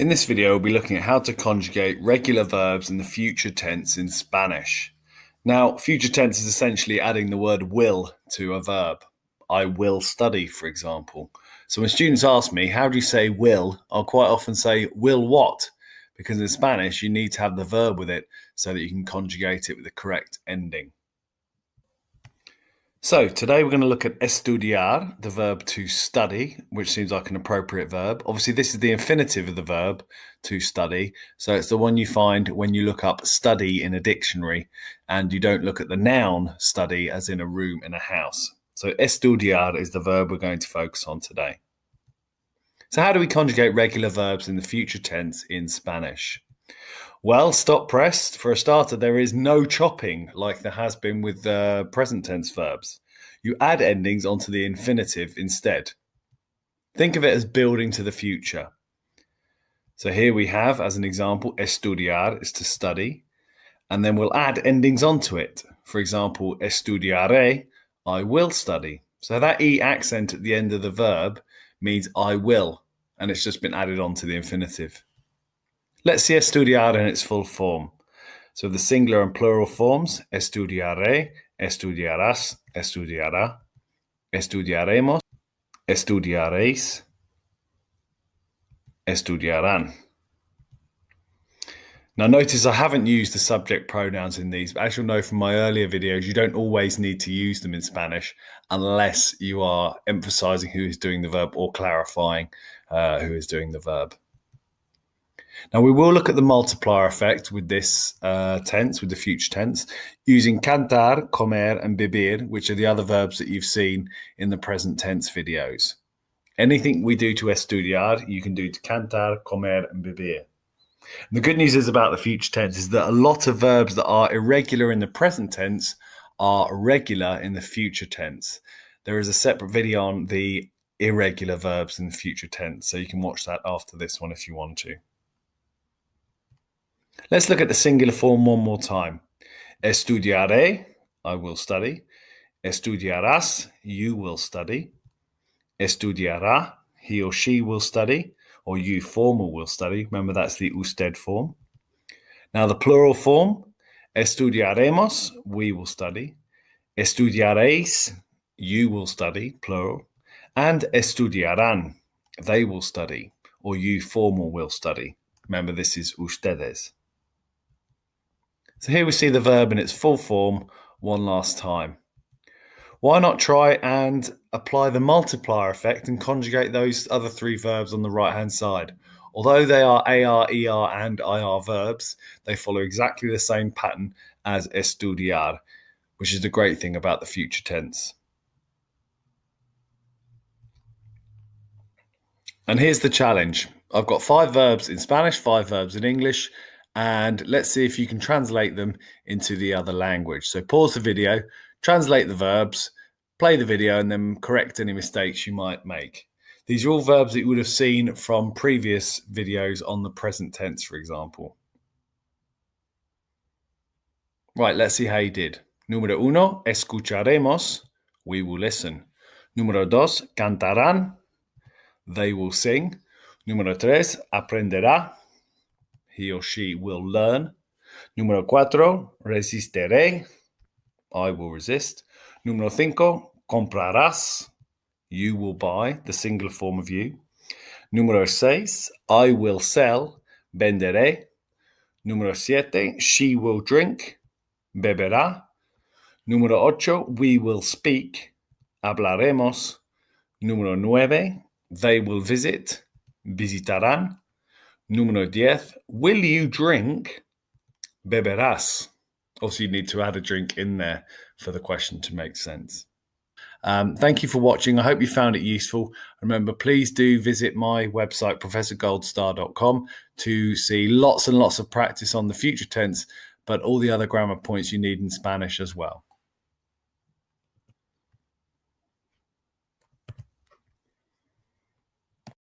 In this video, we'll be looking at how to conjugate regular verbs in the future tense in Spanish. Now, future tense is essentially adding the word will to a verb. I will study, for example. So when students ask me, how do you say will? I'll quite often say, will what? Because in Spanish, you need to have the verb with it so that you can conjugate it with the correct ending. So today we're going to look at estudiar, the verb to study, which seems like an appropriate verb. Obviously, this is the infinitive of the verb to study. So it's the one you find when you look up study in a dictionary and you don't look at the noun study as in a room in a house. So estudiar is the verb we're going to focus on today. So how do we conjugate regular verbs in the future tense in Spanish? Well, stop pressed. For a starter, there is no chopping like there has been with present tense verbs. You add endings onto the infinitive instead. Think of it as building to the future. So here we have, as an example, estudiar is to study, and then we'll add endings onto it. For example, estudiaré, I will study. So that E accent at the end of the verb means I will, and it's just been added onto the infinitive. Let's see estudiar in its full form. So the singular and plural forms, estudiaré, estudiarás, estudiará, estudiaremos, estudiaréis, estudiarán. Now notice I haven't used the subject pronouns in these, but as you'll know from my earlier videos, you don't always need to use them in Spanish unless you are emphasizing who is doing the verb or clarifying who is doing the verb. Now we will look at the multiplier effect with this tense, with the future tense, using cantar, comer, and beber, which are the other verbs that you've seen in the present tense videos. Anything we do to estudiar, you can do to cantar, comer, and beber. And the good news is about the future tense is that a lot of verbs that are irregular in the present tense are regular in the future tense. There is a separate video on the irregular verbs in the future tense, so you can watch that after this one if you want to. Let's look at the singular form one more time. Estudiaré, I will study. Estudiarás, you will study. Estudiará, he or she will study, or you formal will study. Remember, that's the usted form. Now the plural form, estudiaremos, we will study. Estudiaréis, you will study, plural. And estudiarán, they will study, or you formal will study. Remember, this is ustedes. So here we see the verb in its full form one last time. Why not try and apply the multiplier effect and conjugate those other three verbs on the right-hand side? Although they are AR, ER, and IR verbs, they follow exactly the same pattern as estudiar, which is the great thing about the future tense. And here's the challenge. I've got 5 verbs in Spanish, 5 verbs in English, and let's see if you can translate them into the other language. So pause the video, translate the verbs, play the video, and then correct any mistakes you might make. These are all verbs that you would have seen from previous videos on the present tense, for example. Right, let's see how you did. Número 1, escucharemos, we will listen. Número 2, cantarán, they will sing. Número 3, aprenderá, he or she will learn. Número 4, resistiré, I will resist. Número 5, comprarás, you will buy, the singular form of you. Número 6, I will sell, venderé. Número 7, she will drink, beberá. Número 8, we will speak, hablaremos. Número 9, they will visit, visitarán. Número 10, will you drink? Beberás. Also, you need to add a drink in there for the question to make sense. Thank you for watching. I hope you found it useful. Remember, please do visit my website, professorgoldstar.com, to see lots and lots of practice on the future tense, but all the other grammar points you need in Spanish as well.